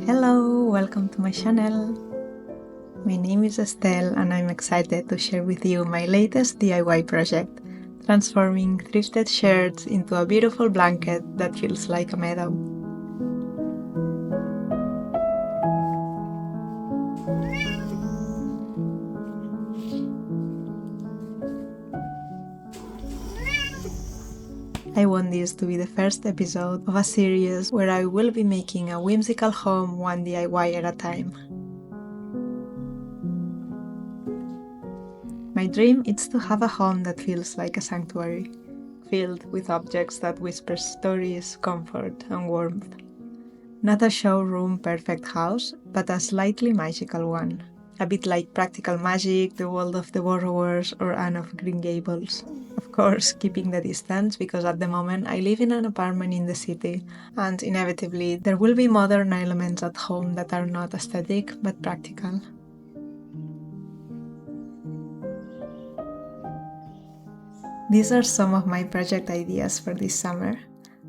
Hello, welcome to my channel. My name is Estelle and I'm excited to share with you my latest DIY project, transforming thrifted shirts into a beautiful blanket that feels like a meadow. I want this to be the first episode of a series where I will be making a whimsical home one DIY at a time. My dream is to have a home that feels like a sanctuary, filled with objects that whisper stories, comfort, and warmth. Not a showroom perfect house, but a slightly magical one. A bit like Practical Magic, The World of the Borrowers, or Anne of Green Gables. Of course, keeping the distance because at the moment I live in an apartment in the city, and inevitably there will be modern elements at home that are not aesthetic but practical. These are some of my project ideas for this summer.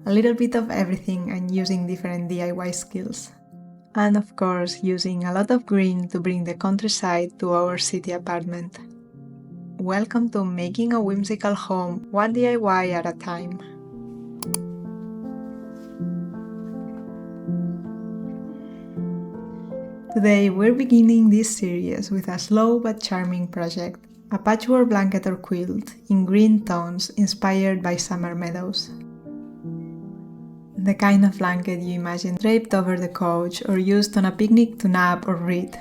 A little bit of everything and using different DIY skills. And of course, using a lot of green to bring the countryside to our city apartment. Welcome to Making a Whimsical Home, one DIY at a time. Today we're beginning this series with a slow but charming project, a patchwork blanket or quilt in green tones inspired by summer meadows. The kind of blanket you imagine draped over the couch or used on a picnic to nap or read.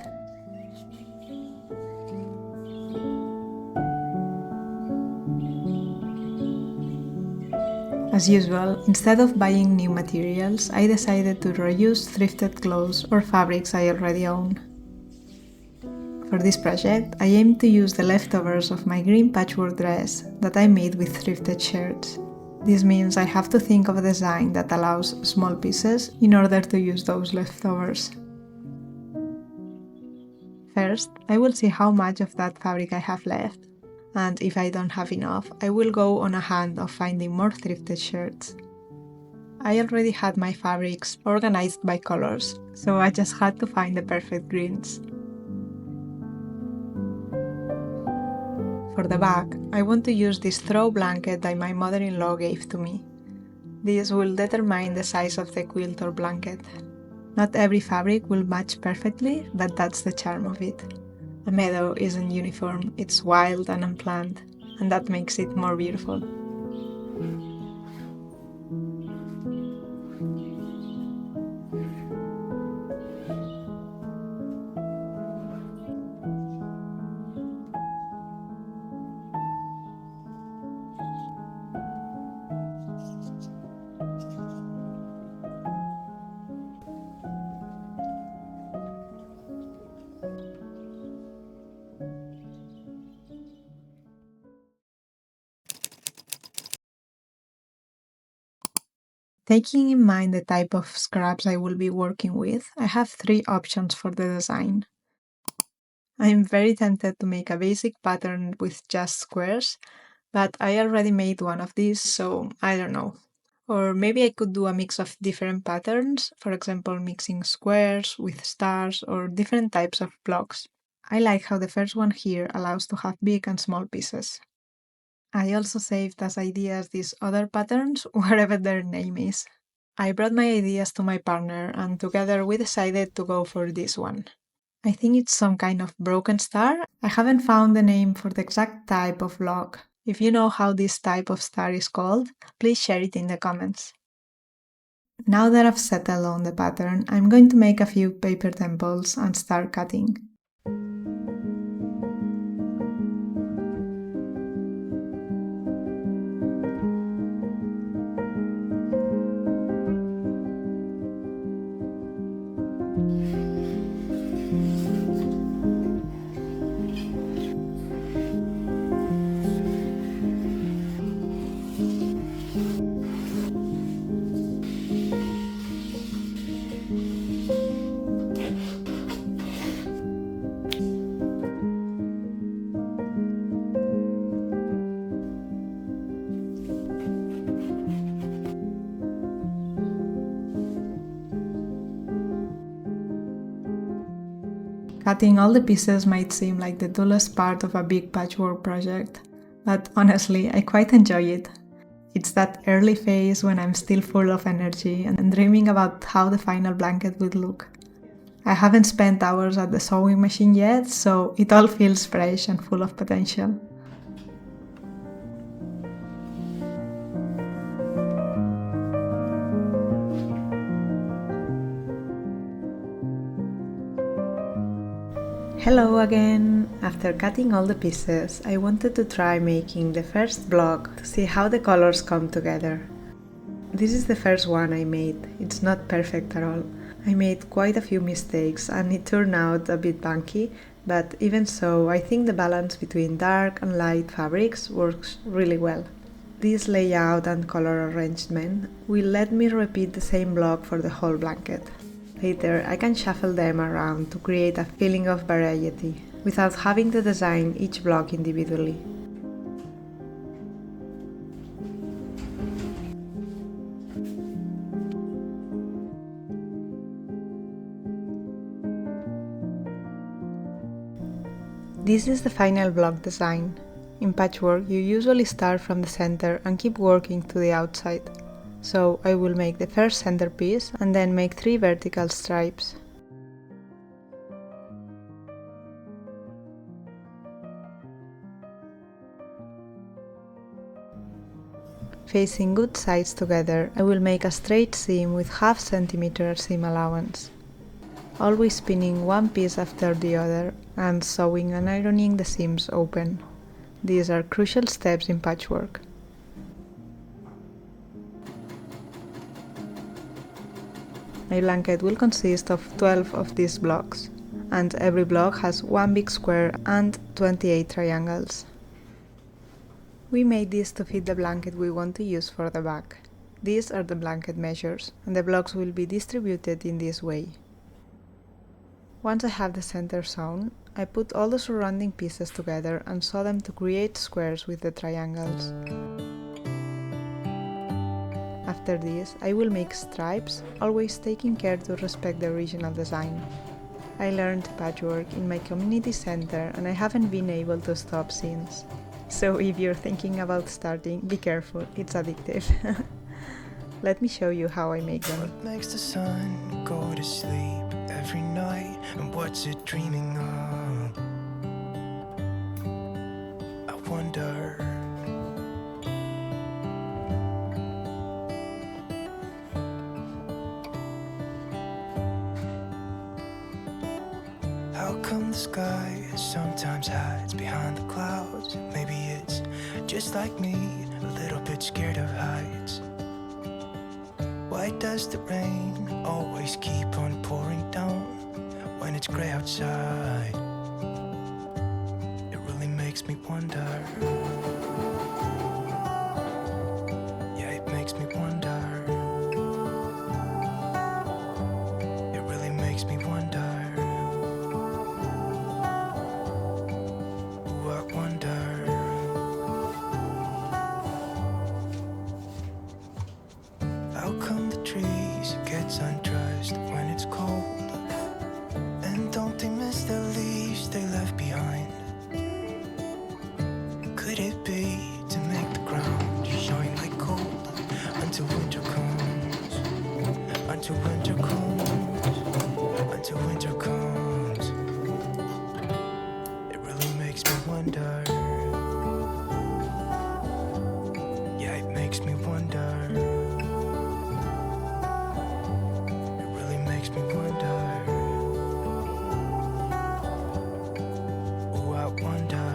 As usual, instead of buying new materials, I decided to reuse thrifted clothes or fabrics I already own. For this project, I aim to use the leftovers of my green patchwork dress that I made with thrifted shirts. This means I have to think of a design that allows small pieces in order to use those leftovers. First, I will see how much of that fabric I have left, and if I don't have enough, I will go on a hunt of finding more thrifted shirts. I already had my fabrics organized by colors, so I just had to find the perfect greens. For the back, I want to use this throw blanket that my mother-in-law gave to me. This will determine the size of the quilt or blanket. Not every fabric will match perfectly, but that's the charm of it. A meadow isn't uniform, it's wild and unplanned, and that makes it more beautiful. Taking in mind the type of scraps I will be working with, I have 3 options for the design. I am very tempted to make a basic pattern with just squares, but I already made one of these, so I don't know. Or maybe I could do a mix of different patterns, for example mixing squares with stars or different types of blocks. I like how the first one here allows to have big and small pieces. I also saved as ideas these other patterns, whatever their name is. I brought my ideas to my partner and together we decided to go for this one. I think it's some kind of broken star. I haven't found the name for the exact type of block. If you know how this type of star is called, please share it in the comments. Now that I've settled on the pattern, I'm going to make a few paper temples and start cutting. Cutting all the pieces might seem like the dullest part of a big patchwork project, but honestly, I quite enjoy it. It's that early phase when I'm still full of energy and dreaming about how the final blanket would look. I haven't spent hours at the sewing machine yet, so it all feels fresh and full of potential. Hello again! After cutting all the pieces, I wanted to try making the first block to see how the colors come together. This is the first one I made. It's not perfect at all. I made quite a few mistakes and it turned out a bit bunky, but even so, I think the balance between dark and light fabrics works really well. This layout and color arrangement will let me repeat the same block for the whole blanket. Later, I can shuffle them around to create a feeling of variety, without having to design each block individually. This is the final block design. In patchwork, you usually start from the center and keep working to the outside. So I will make the first centerpiece and then make 3 vertical stripes. Facing good sides together, I will make a straight seam with ½ centimeter seam allowance. Always spinning one piece after the other and sewing and ironing the seams open. These are crucial steps in patchwork. My blanket will consist of 12 of these blocks, and every block has 1 big square and 28 triangles. We made this to fit the blanket we want to use for the back. These are the blanket measures, and the blocks will be distributed in this way. Once I have the center sewn, I put all the surrounding pieces together and sew them to create squares with the triangles. After this, I will make stripes, always taking care to respect the original design. I learned patchwork in my community center and I haven't been able to stop since. So if you're thinking about starting, be careful, it's addictive. Let me show you how I make them. What makes the sun go to sleep every night, and what's it dreaming of? I wonder. How come the sky sometimes hides behind the clouds? Maybe it's just like me, a little bit scared of heights. Why does the rain always keep on pouring down when it's gray outside? It really makes me wonder. Yeah, it makes me wonder. It really makes me wonder. Ooh, I wonder. How come the trees gets undressed when it's cold? And don't they miss the leaves they left behind? Could it be to make the ground shine like gold until winter comes? Until winter comes. Until winter comes. It really makes me wonder. Yeah, it makes me wonder. Makes me wonder. Ooh, I wonder.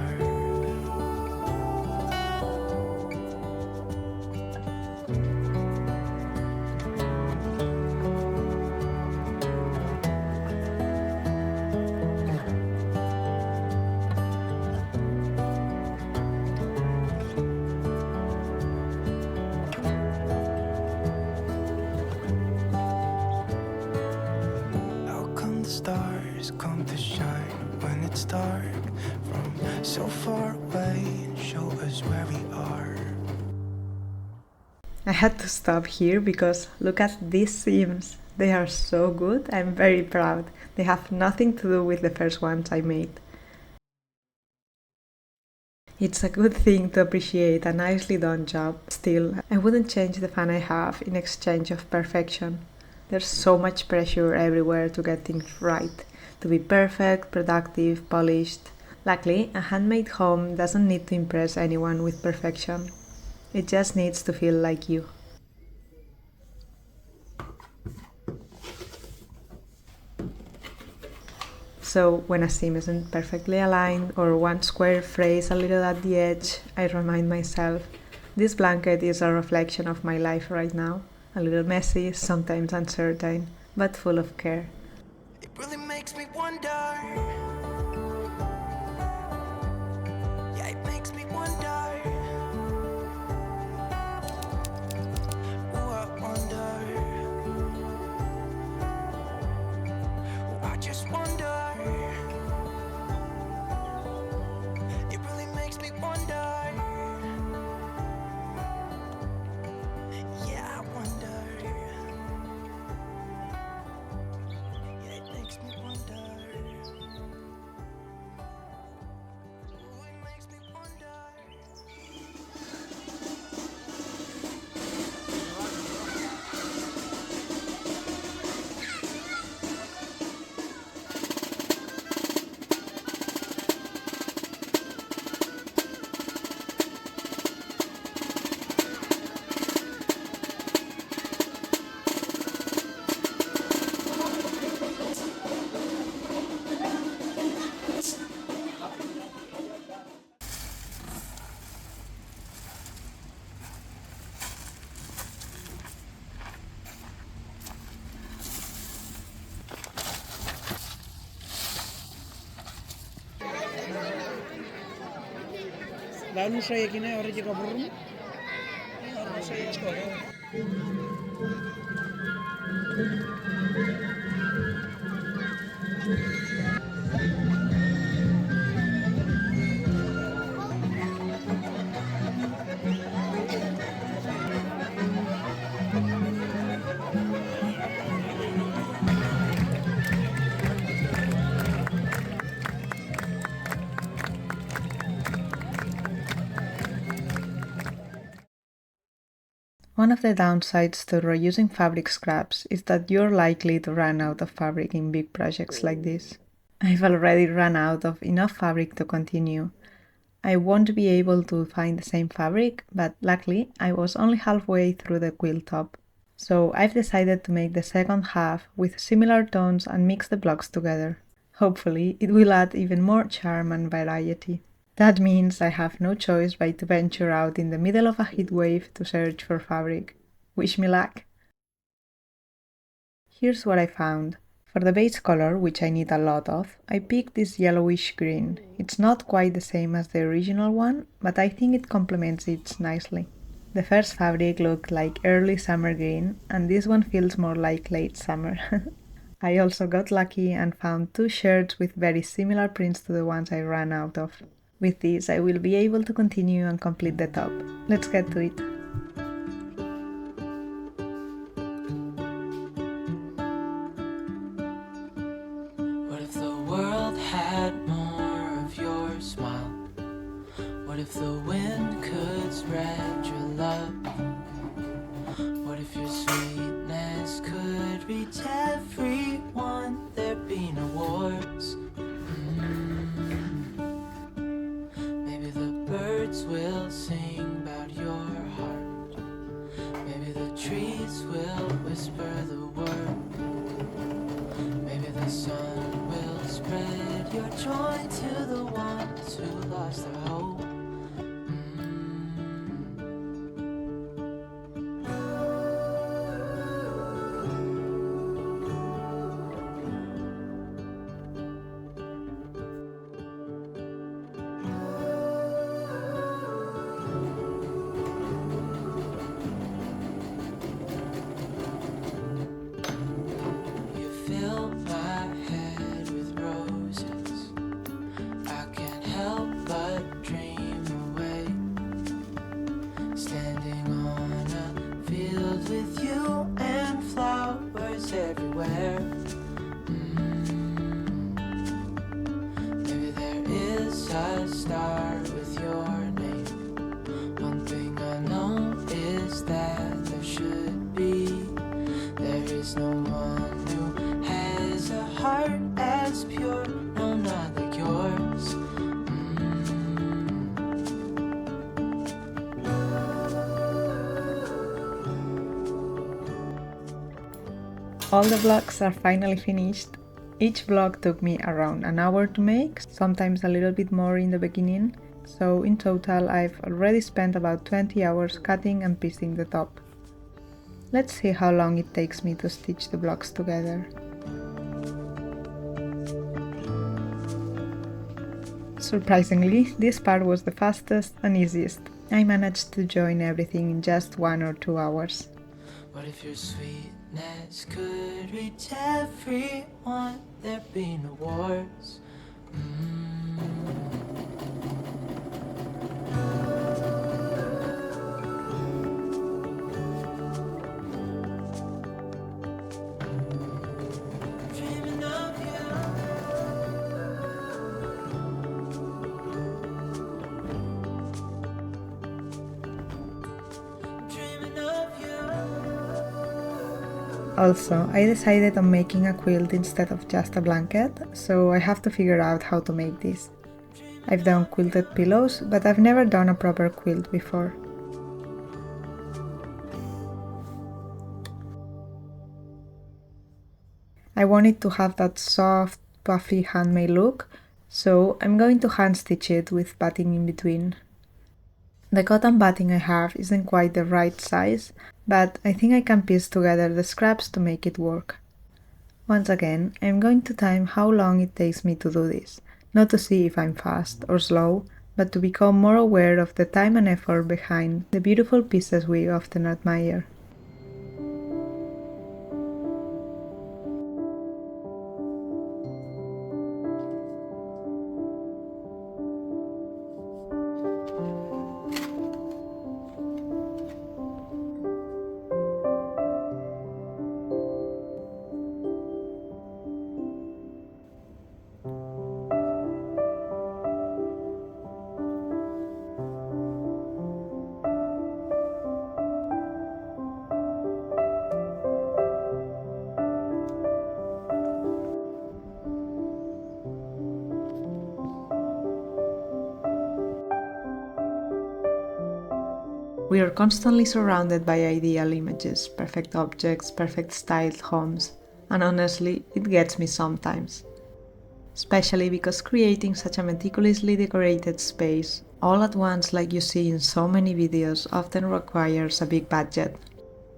Stars come to shine when it's dark from so far away and show us where we are. I had to stop here because look at these seams. They are so good, I'm very proud. They have nothing to do with the first ones I made. It's a good thing to appreciate a nicely done job. Still, I wouldn't change the fun I have in exchange of perfection. There's so much pressure everywhere to get things right, to be perfect, productive, polished. Luckily, a handmade home doesn't need to impress anyone with perfection. It just needs to feel like you. So, when a seam isn't perfectly aligned or one square frays a little at the edge, I remind myself this blanket is a reflection of my life right now. A little messy, sometimes uncertain, but full of care. It really makes me wonder. Yeah, it makes me wonder. Ooh, I wonder. Ooh, I just wonder. It really makes me wonder. Yeah, I wonder. Yeah, it makes me wonder. Ooh, it makes me wonder. Lalu saya kini orang juga burung. Orang saya juga. One of the downsides to reusing fabric scraps is that you're likely to run out of fabric in big projects like this. I've already run out of enough fabric to continue. I won't be able to find the same fabric, but luckily I was only halfway through the quilt top. So I've decided to make the second half with similar tones and mix the blocks together. Hopefully it will add even more charm and variety. That means I have no choice but to venture out in the middle of a heatwave to search for fabric. Wish me luck! Here's what I found. For the base color, which I need a lot of, I picked this yellowish green. It's not quite the same as the original one, but I think it complements it nicely. The first fabric looked like early summer green, and this one feels more like late summer. I also got lucky and found two shirts with very similar prints to the ones I ran out of. With this, I will be able to continue and complete the top. Let's get to it. What if the world had more of your smile? What if the wind could spread your love? What if your sweetness could reach everyone? There'd be no wars. Maybe the birds will sing about your heart. Maybe the trees will whisper the word. Maybe the sun will spread your joy to the ones who lost their hope. You fill my head with roses. I can't help but dream. heart as pure, no, not like yours. All the vlogs are finally finished. Each vlog took me around an hour to make, sometimes a little bit more in the beginning, so in total I've already spent about 20 hours cutting and piecing the top. Let's see how long it takes me to stitch the blocks together. Surprisingly, this part was the fastest and easiest. I managed to join everything in just 1 or 2 hours. What if your sweetness could reach everyone? There'd be no wars. Dreaming of you. Dreaming of you. Also, I decided on making a quilt instead of just a blanket, so I have to figure out how to make this. I've done quilted pillows, but I've never done a proper quilt before. I wanted to have that soft, puffy handmade look, so I'm going to hand stitch it with batting in between. The cotton batting I have isn't quite the right size, but I think I can piece together the scraps to make it work. Once again, I'm going to time how long it takes me to do this, not to see if I'm fast or slow, but to become more aware of the time and effort behind the beautiful pieces we often admire. We are constantly surrounded by ideal images, perfect objects, perfect styled homes, and honestly, it gets me sometimes. Especially because creating such a meticulously decorated space all at once like you see in so many videos often requires a big budget.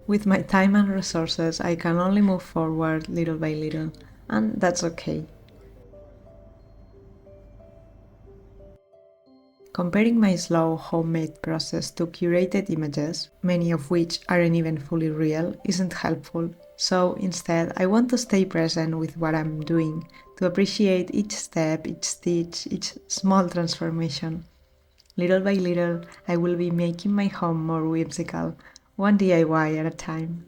With my time and resources, I can only move forward little by little, and that's okay. Comparing my slow homemade process to curated images, many of which aren't even fully real, isn't helpful. So instead, I want to stay present with what I'm doing, to appreciate each step, each stitch, each small transformation. Little by little, I will be making my home more whimsical, one DIY at a time.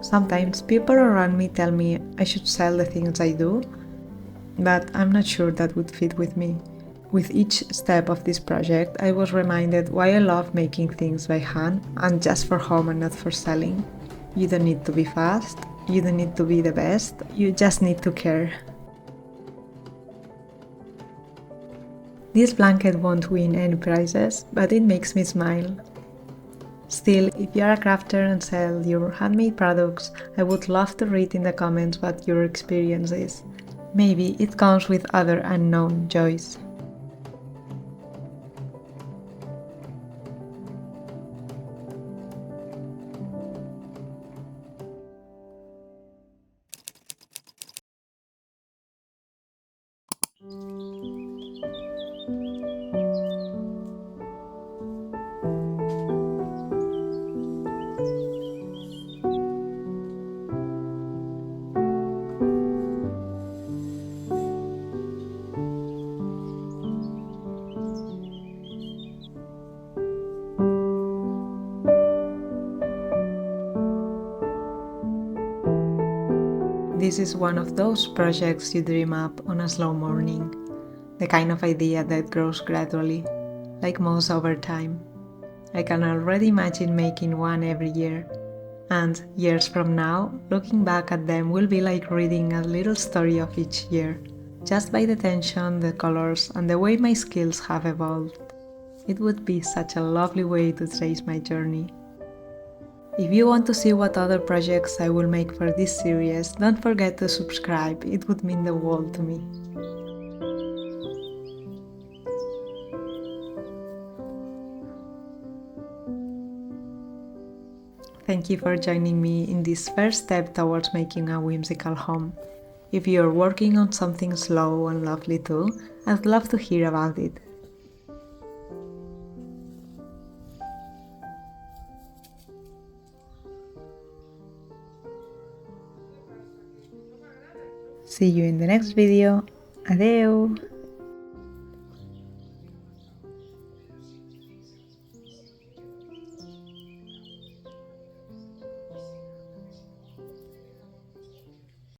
Sometimes people around me tell me I should sell the things I do, but I'm not sure that would fit with me. With each step of this project, I was reminded why I love making things by hand and just for home and not for selling. You don't need to be fast, you don't need to be the best, you just need to care. This blanket won't win any prizes, but it makes me smile. Still, if you're a crafter and sell your handmade products, I would love to read in the comments what your experience is. Maybe it comes with other unknown joys. This is one of those projects you dream up on a slow morning, the kind of idea that grows gradually, like moss over time. I can already imagine making one every year, and years from now, looking back at them will be like reading a little story of each year, just by the tension, the colors, and the way my skills have evolved. It would be such a lovely way to trace my journey. If you want to see what other projects I will make for this series, don't forget to subscribe, it would mean the world to me. Thank you for joining me in this first step towards making a whimsical home. If you're working on something slow and lovely too, I'd love to hear about it. See you in the next video. Adeu!